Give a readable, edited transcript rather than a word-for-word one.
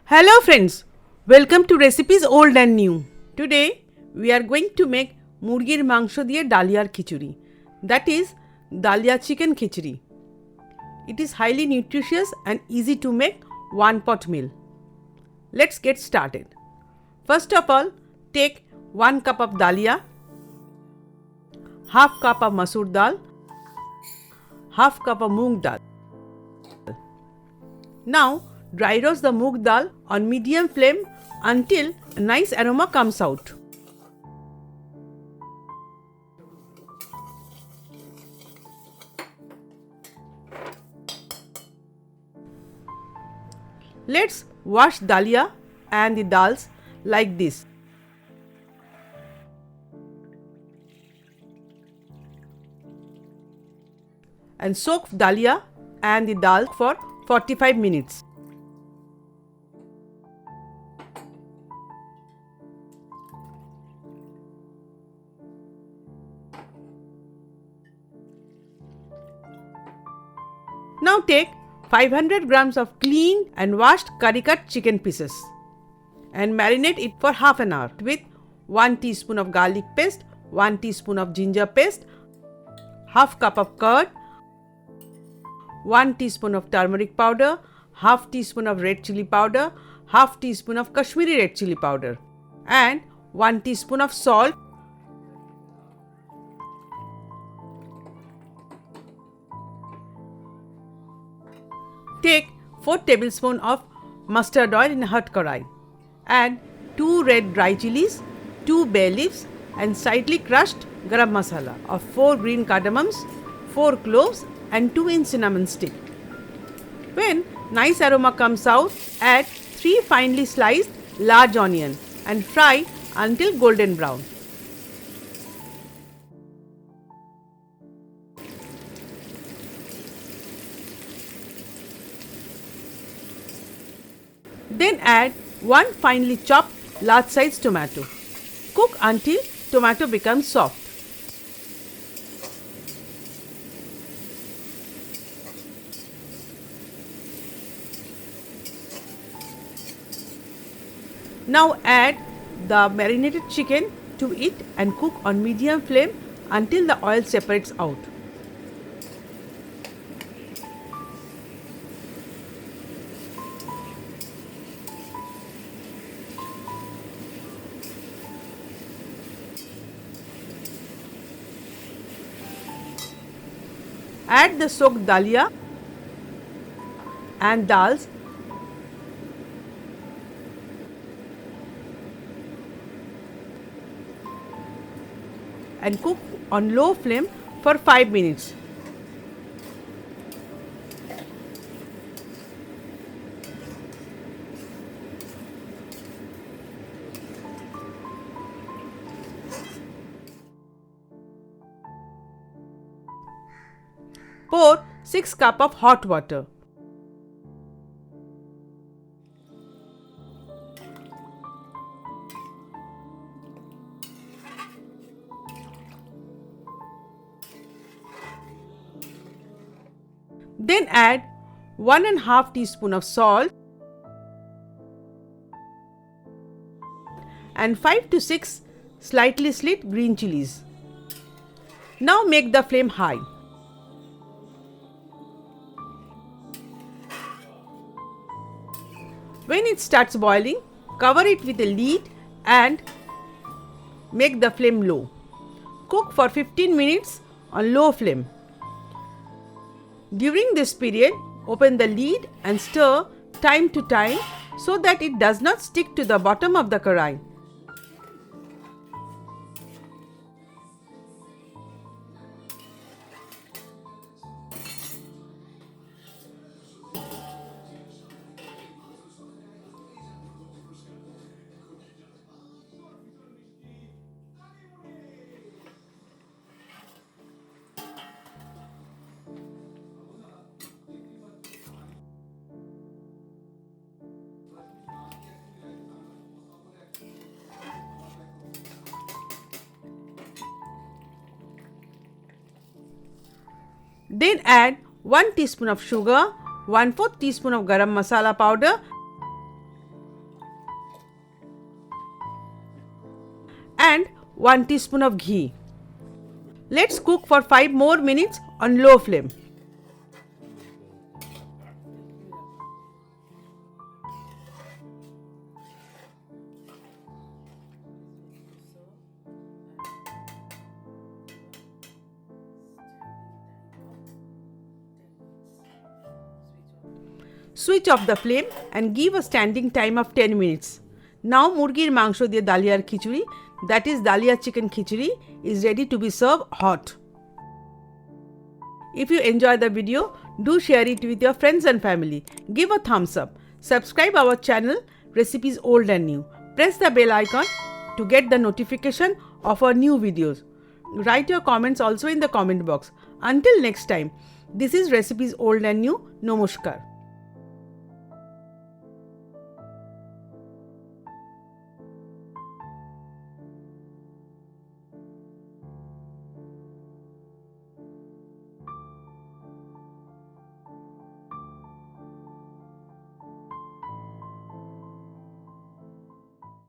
Hello friends, welcome to Recipes Old and New. Today we are going to make Murgir mangso diye Dalia Khichuri, that is Dalia Chicken Khichuri. It is highly nutritious and easy to make one pot meal. Let's get started. First of all, take 1 cup of dalia, half cup of Moosur dal, half cup of Moong dal. Now dry roast the Moong dal on medium flame until a nice aroma comes out. Let's wash dalia and the dals like this. And soak dalia and the dal for 45 minutes. Now take 500 grams of clean and washed curry cut chicken pieces and marinate it for half an hour with 1 teaspoon of garlic paste, 1 teaspoon of ginger paste, half cup of curd, 1 teaspoon of turmeric powder, half teaspoon of red chilli powder, half teaspoon of Kashmiri red chilli powder and 1 teaspoon of salt. Take 4 tablespoons of mustard oil in a hot karai. Add 2 red dry chilies, 2 bay leaves and slightly crushed garam masala of 4 green cardamoms, 4 cloves and 2 inch cinnamon stick. When nice aroma comes out, add 3 finely sliced large onion and fry until golden brown. Then add 1 finely chopped large size tomato. Cook until tomato becomes soft. Now add the marinated chicken to it and cook on medium flame until the oil separates out. Add the soaked dalia and dals and cook on low flame for 5 minutes. Pour 6 cups of hot water. Then add 1.5 teaspoon of salt and 5 to 6 slightly slit green chilies. Now make the flame high. When it starts boiling, cover it with a lid and make the flame low. Cook for 15 minutes on low flame. During this period, open the lid and stir time to time so that it does not stick to the bottom of the karai. Then add 1 teaspoon of sugar, 1/4 teaspoon of garam masala powder and 1 teaspoon of ghee. Let's cook for 5 more minutes on low flame. Switch off the flame and give a standing time of 10 minutes. Now Murgir mangso diye Dalia Khichuri, that is Dalia Chicken Khichuri, is ready to be served hot. If you enjoy the video, do share it with your friends and family. Give a thumbs up. Subscribe our channel Recipes Old and New. Press the bell icon to get the notification of our new videos. Write your comments also in the comment box. Until next time, this is Recipes Old and New. Namaskar.